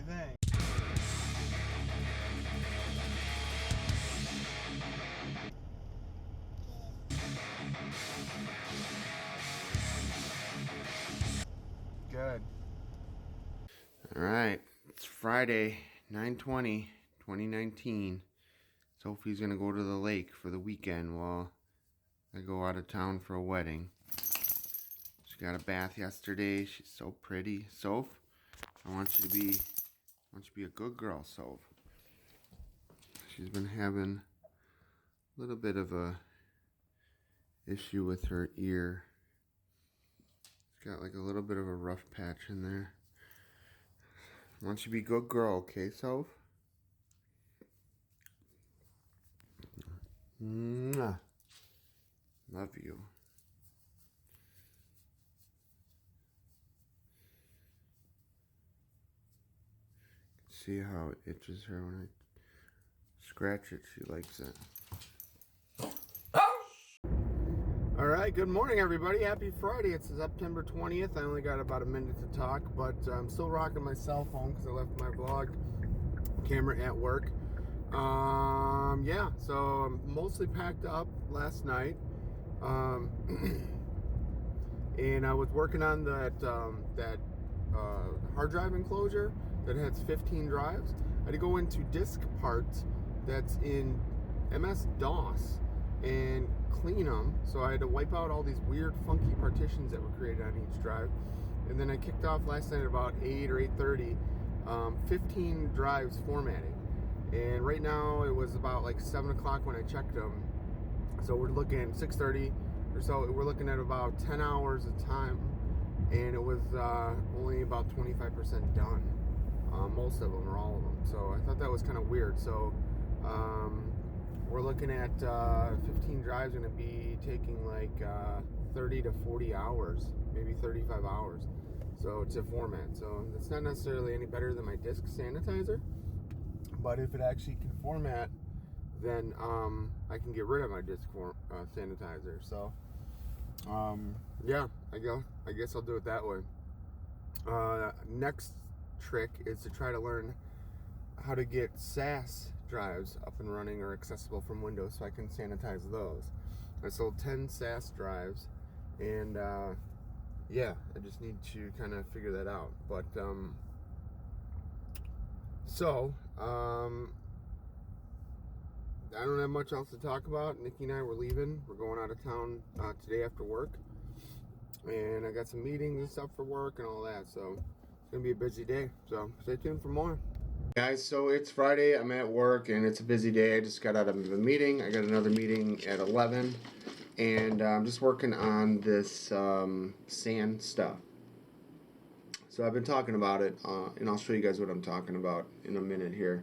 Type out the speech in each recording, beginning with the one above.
you think? Good. Alright, it's Friday, 9/20/2019. Sophie's gonna go to the lake for the weekend while I go out of town for a wedding. She got a bath yesterday. She's so pretty. Soph, I want you to be a good girl, Soph. She's been having a little bit of a issue with her ear. It's got like a little bit of a rough patch in there. I want you to be a good girl, okay, Soph? Mwah. Love you. See how it itches her when I scratch it. She likes it. Alright, good morning everybody. Happy Friday. It's September 20th. I only got about a minute to talk, but I'm still rocking my cell phone because I left my vlog camera at work. Yeah, so I'm mostly packed up last night. And I was working on that hard drive enclosure that has 15 drives. I had to go into disk parts that's in MS-DOS and clean them. So I had to wipe out all these weird funky partitions that were created on each drive. And then I kicked off last night at about 8 or 8:30, 15 drives formatting. And right now it was about like 7 o'clock when I checked them. So we're looking at 6:30 or so. We're looking at about 10 hours of time. And it was only about 25% done. Most of them, or all of them. So I thought that was kind of weird. So we're looking at 15 drives going to be taking like 30 to 40 hours, maybe 35 hours. So to format. So it's not necessarily any better than my disk sanitizer. But if it actually can format, then I can get rid of my disk sanitizer. So yeah, I guess I'll do it that way. Next trick is to try to learn how to get SAS drives up and running or accessible from Windows so I can sanitize those. I sold 10 SAS drives, and yeah, I just need to kind of figure that out. But I don't have much else to talk about. Nikki and I were leaving. We're going out of town today after work. And I got some meetings and stuff for work and all that. So it's going to be a busy day. So stay tuned for more. Guys, so it's Friday. I'm at work and it's a busy day. I just got out of a meeting. I got another meeting at 11. And I'm just working on this sand stuff. So I've been talking about it. And I'll show you guys what I'm talking about in a minute here.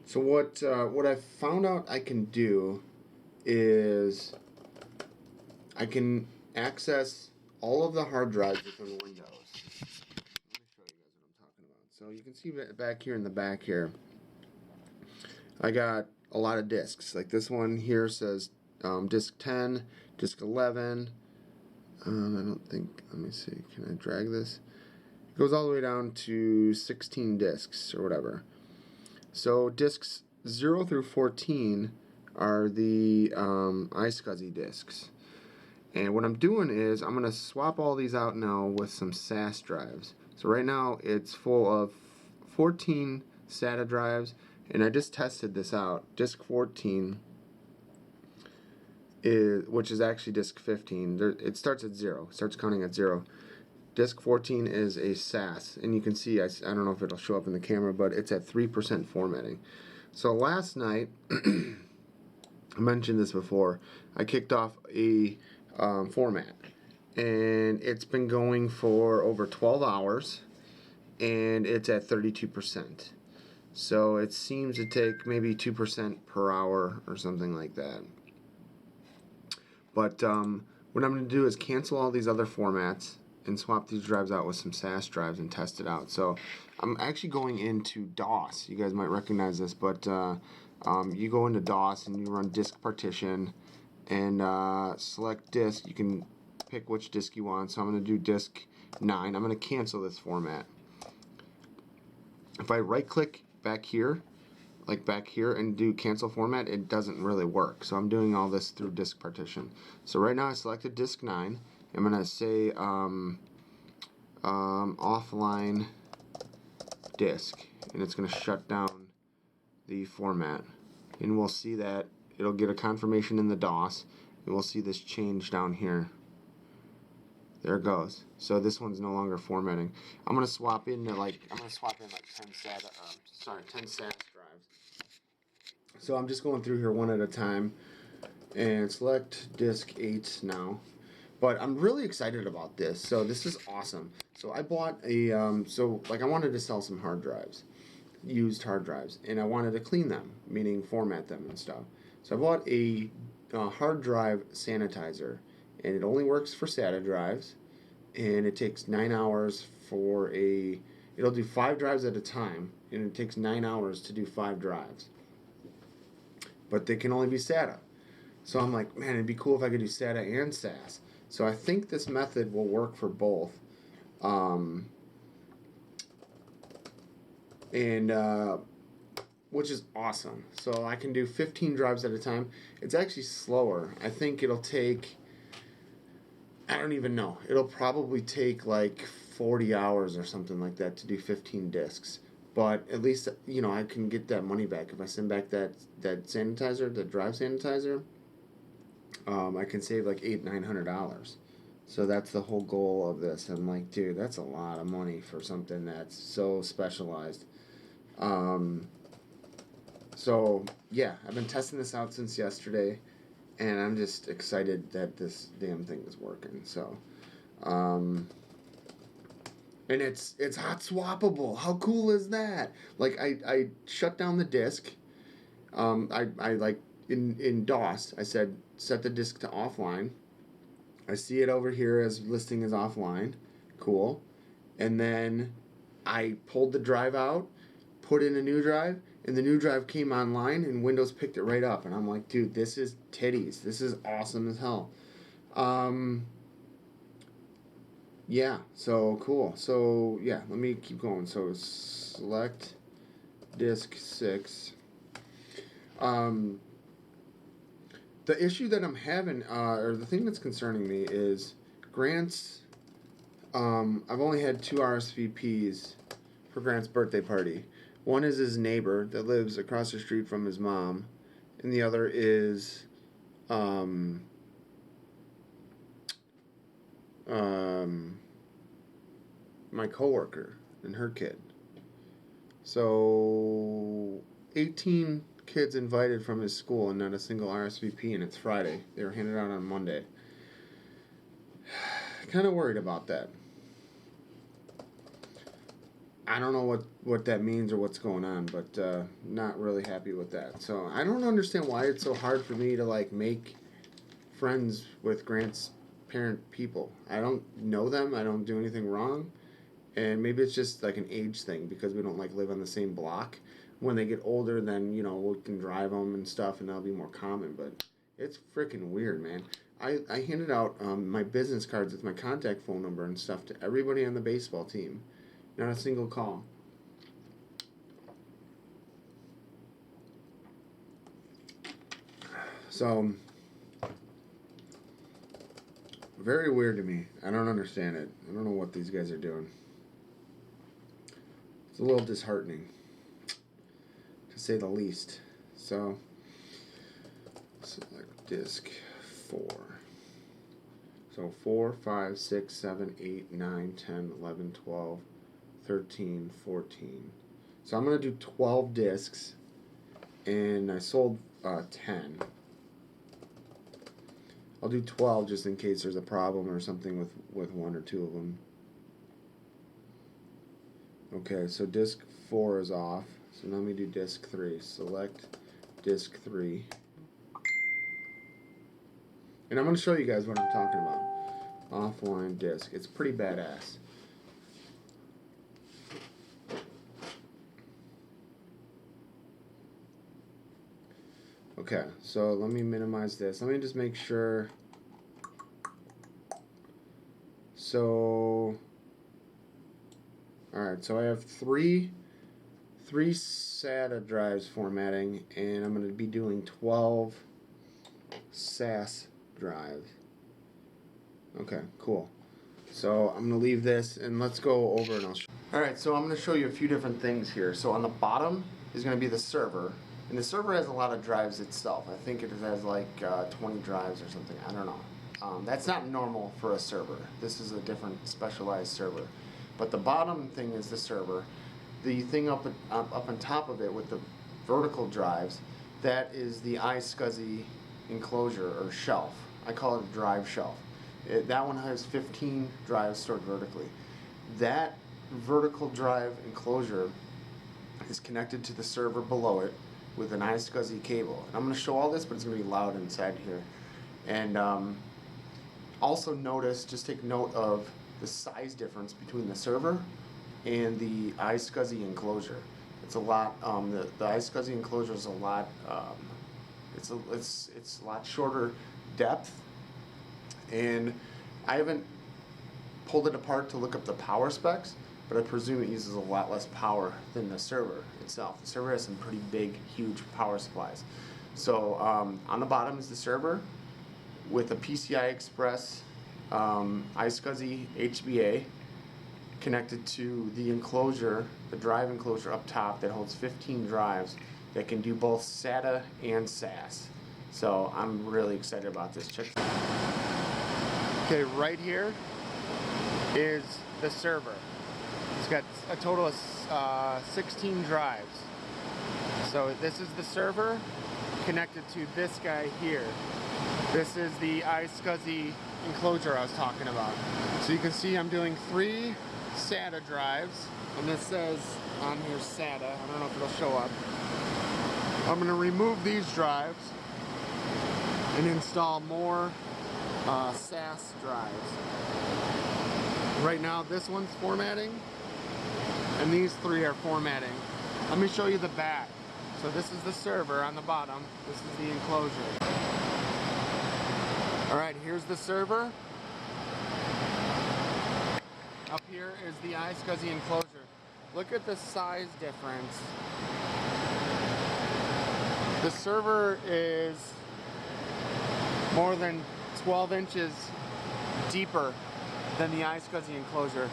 So what I found out I can do is I can access all of the hard drives within Windows. Let me show you guys what I'm talking about. So you can see back here in the back here, I got a lot of disks. Like this one here says disk 10, disk 11. I don't think, let me see, can I drag this? It goes all the way down to 16 disks or whatever. So disks 0 through 14 are the iSCSI disks. And what I'm doing is I'm going to swap all these out now with some SAS drives. So right now it's full of 14 SATA drives, and I just tested this out. Disk 14 which is actually disk 15. It starts at 0. It starts counting at 0. Disk 14 is a SAS, and you can see, I don't know if it'll show up in the camera, but it's at 3% formatting. So last night, I mentioned this before, I kicked off a format, and it's been going for over 12 hours, and it's at 32%. So it seems to take maybe 2% per hour or something like that. But what I'm going to do is cancel all these other formats and swap these drives out with some SAS drives and test it out. So I'm actually going into DOS. You guys might recognize this, but you go into DOS and you run disk partition and select disk. You can pick which disk you want. So I'm going to do disk 9. I'm going to cancel this format. if I right click back here, like back here, and do cancel format, it doesn't really work. So I'm doing all this through disk partition. So right now I selected disk 9. I'm gonna say offline disk, and it's gonna shut down the format, and we'll see that it'll get a confirmation in the DOS, and we'll see this change down here. There it goes. So this one's no longer formatting. I'm gonna swap in like 10 SAS drives. So I'm just going through here one at a time, and select disk 8 now. But I'm really excited about this. So this is awesome. So I bought a I wanted to sell some hard drives, used hard drives, and I wanted to clean them, meaning format them and stuff. So I bought a hard drive sanitizer, and it only works for SATA drives, and it takes 9 hours for it'll do 5 drives at a time, and it takes 9 hours to do 5 drives. But they can only be SATA. So I'm like, man, it'd be cool if I could do SATA and SAS. So I think this method will work for both. Which is awesome. So I can do 15 drives at a time. It's actually slower. I think it'll take, I don't even know. It'll probably take like 40 hours or something like that to do 15 discs. But at least, you know, I can get that money back. If I send back that sanitizer, the drive sanitizer, I can save like $800-900. So that's the whole goal of this. I'm like, dude, that's a lot of money for something that's so specialized. So yeah, I've been testing this out since yesterday, and I'm just excited that this damn thing is working. So, and it's hot swappable. How cool is that? Like I shut down the disk. I like in DOS. I said set the disk to offline. I see it over here as listing as offline. Cool. And then I pulled the drive out, put in a new drive, and the new drive came online, and Windows picked it right up. And I'm like, dude, this is titties. This is awesome as hell. Yeah, so cool. So yeah, let me keep going. So select disk 6. The issue that I'm having, or the thing that's concerning me, is Grant's. I've only had 2 RSVPs for Grant's birthday party. One is his neighbor that lives across the street from his mom, and the other is my coworker and her kid. So 18 kids invited from his school and not a single RSVP, and it's Friday. They were handed out on Monday. Kind of worried about that. I don't know what that means or what's going on, but not really happy with that. So I don't understand why it's so hard for me to like make friends with Grant's parent people. I don't know them. I don't do anything wrong. And maybe it's just like an age thing because we don't like live on the same block. When they get older, then, you know, we can drive them and stuff, and that'll be more common. But it's freaking weird, man. I handed out my business cards with my contact phone number and stuff to everybody on the baseball team. Not a single call. So, very weird to me. I don't understand it. I don't know what these guys are doing. It's a little disheartening, to say the least. So, select disk 4. So 4, 5, 6, 7, 8, 9, 10, 11, 12, 13, 14. So I'm going to do 12 discs, and I sold 10. I'll do 12 just in case there's a problem or something with 1 or 2 of them. Okay, so disk 4 is off. So now let me do disk 3. Select disk 3. And I'm going to show you guys what I'm talking about. Offline disk. It's pretty badass. Okay, so let me minimize this. Let me just make sure. So, alright, so I have 3 3 SATA drives formatting, and I'm going to be doing 12 SAS drives. Okay, cool. So I'm going to leave this and let's go over and I'll show. Alright, so I'm going to show you a few different things here. So on the bottom is going to be the server, and the server has a lot of drives itself. I think it has like 20 drives or something. I don't know. That's not normal for a server. This is a different specialized server. But the bottom thing is the server. The thing up on top of it with the vertical drives, that is the iSCSI enclosure or shelf. I call it a drive shelf. That one has 15 drives stored vertically. That vertical drive enclosure is connected to the server below it with an iSCSI cable. And I'm going to show all this, but it's going to be loud inside here. And also notice, just take note of the size difference between the server and the iSCSI enclosure. It's a lot. The iSCSI enclosure is a lot. It's a lot shorter depth, and I haven't pulled it apart to look up the power specs, but I presume it uses a lot less power than the server itself. The server has some pretty big, huge power supplies. So on the bottom is the server with a PCI Express iSCSI HBA connected to the enclosure, the drive enclosure up top that holds 15 drives that can do both SATA and SAS. So I'm really excited about this. Check this out. Okay, right here is the server. It's got a total of 16 drives. So this is the server connected to this guy here. This is the iSCSI enclosure I was talking about. So you can see I'm doing 3 SATA drives, and this says on here SATA. I don't know if it'll show up. I'm going to remove these drives and install more SAS drives. Right now this one's formatting and these 3 are formatting. Let me show you the back. So this is the server on the bottom. This is the enclosure. Alright, here's the server. Up here is the iSCSI enclosure. Look at the size difference. The server is more than 12 inches deeper than the iSCSI enclosure.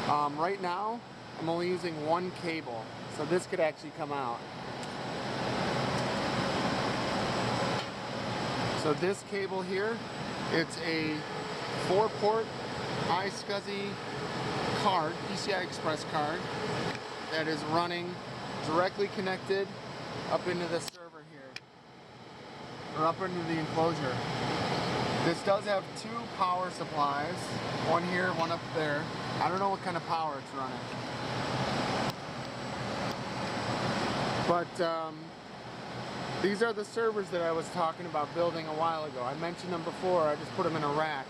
Right now, I'm only using 1 cable, so this could actually come out. So this cable here, it's a 4-port iSCSI card, PCI Express card, that is running directly connected up into the server here, or up into the enclosure. This does have 2 power supplies, one here, one up there. I don't know what kind of power it's running. But these are the servers that I was talking about building a while ago. I mentioned them before, I just put them in a rack.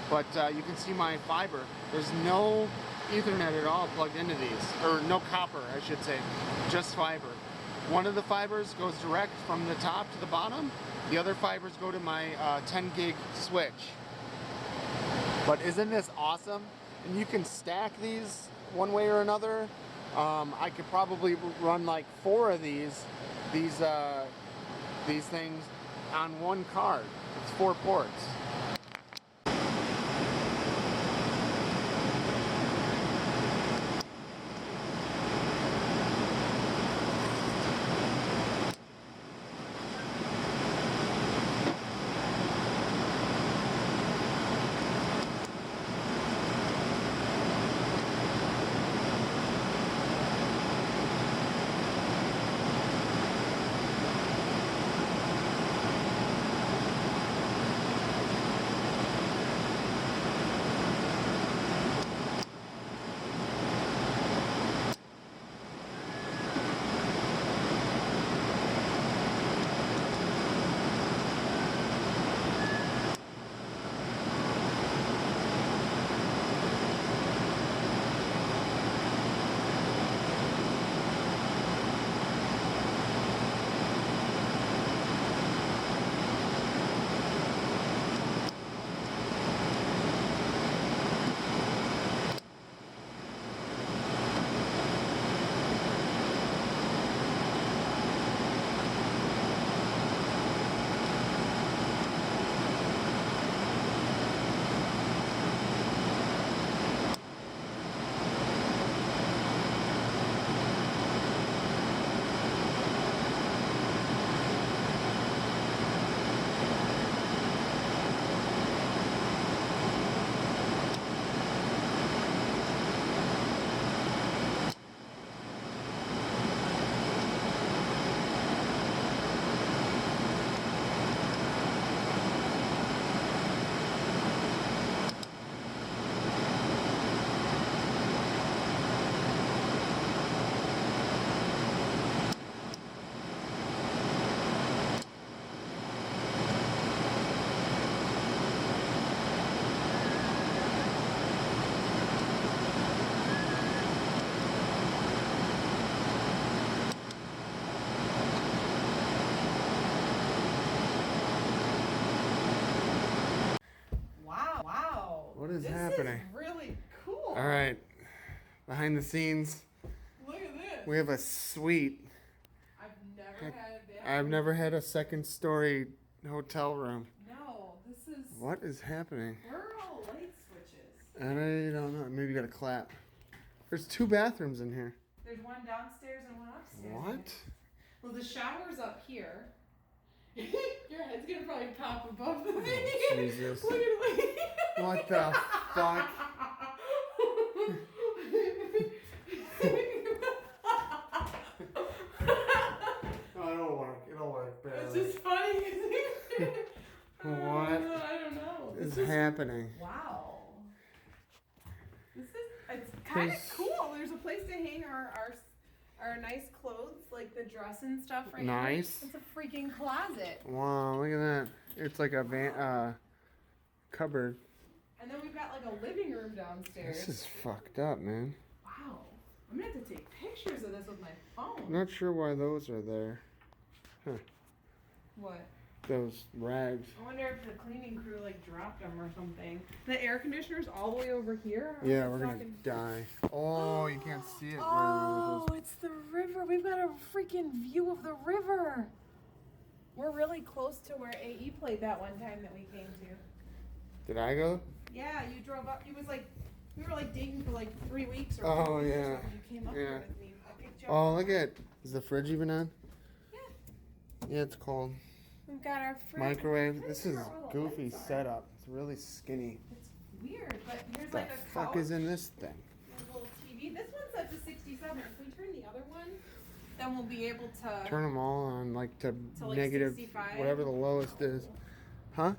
But you can see my fiber. There's no Ethernet at all plugged into these, or no copper, I should say, just fiber. One of the fibers goes direct from the top to the bottom. The other fibers go to my 10 gig switch. But isn't this awesome? And you can stack these one way or another. I could probably run like 4 of these things on one card. It's 4 ports. is happening? This is really cool. All right, behind the scenes. Look at this. We have a suite. I've never had a second story hotel room. No, this is. What is happening? Where are all light switches? I don't know. Maybe you gotta clap. There's 2 bathrooms in here. There's one downstairs and one upstairs. What? Well, the shower's up here. Your head's gonna probably pop above the thing. Oh, Jesus. Look at it. What the fuck? It's just funny. What I don't know. is happening? Wow. It's kind of cool. There's a place to hang our nice clothes, like the dress and stuff right Nice. here. It's a freaking closet. Wow, look at that. It's like a cupboard. And then we've got like a living room downstairs. This is fucked up, man. Wow. I'm gonna have to take pictures of this with my phone. I'm not sure why those are there. Huh. What? Those rags. I wonder if the cleaning crew like dropped them or something. The air conditioner's all the way over here. Yeah, we're gonna die. Oh, you can't see it. Oh, it's the river. We've got a freaking view of the river. We're really close to where AE played that one time that we came to. Did I go? Yeah, you drove up. It was like we were like dating for like 3 weeks or Oh, something. yeah. You came up Yeah. here with me. I picked you up. Oh, look at. Is the fridge even on? Yeah. Yeah, it's cold. We've got our fridge. Microwave. This is All the goofy lights are. setup. It's really skinny. It's weird, but here's What like the a fuck couch. is in this thing? There's a little TV. This one's set to 67. If we turn the other one, then we'll be able to Turn them all on, like to like negative, 65. whatever the lowest is. Huh?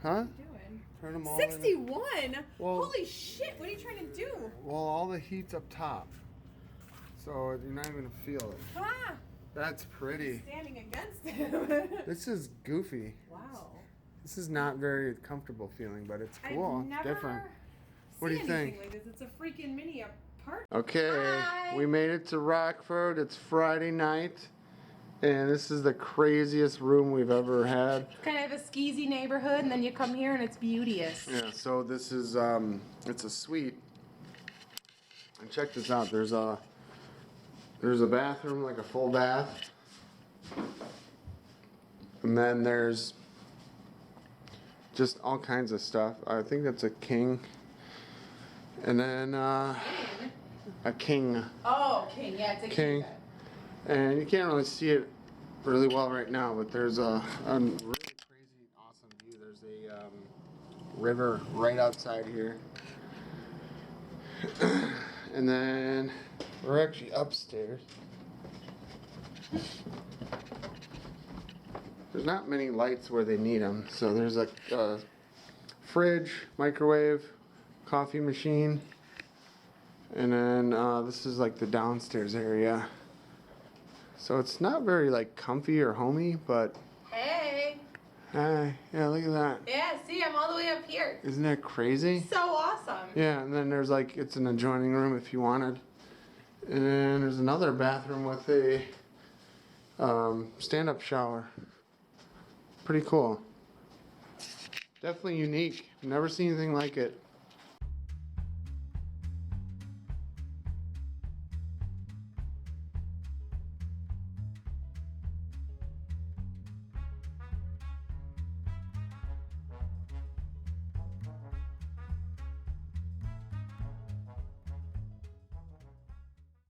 Huh? What are you doing? Turn them all. 61? Well- Holy shit, what are you trying to do? Well, all the heat's up top, so you're not even gonna feel it. Ah! That's pretty. Standing against it. This is goofy. Wow. This is not very comfortable feeling, but it's cool. I've never Different. What do you seen anything think? like this. It's a freaking mini apartment. Okay, Hi. we made it to Rockford. It's Friday night, and this is the craziest room we've ever had. Kind of a skeezy neighborhood, and then you come here and it's beauteous. Yeah, so this is it's a suite. And check this out. There's a bathroom, like a full bath, and then there's just all kinds of stuff. I think that's a king, and then a king. Oh, king. Yeah, it's a King. And you can't really see it really well right now, but there's a really crazy, awesome view. There's a river right outside here. And then we're actually upstairs. There's not many lights where they need them. So there's a fridge, microwave, coffee machine. And then this is like the downstairs area. So it's not very like comfy or homey, but Hey. yeah, look at that. Yeah, see, I'm all the way up here. Isn't that crazy? So awesome. Yeah, and then there's like, it's an adjoining room if you wanted. And then there's another bathroom with a stand-up shower. Pretty cool. Definitely unique. Never seen anything like it.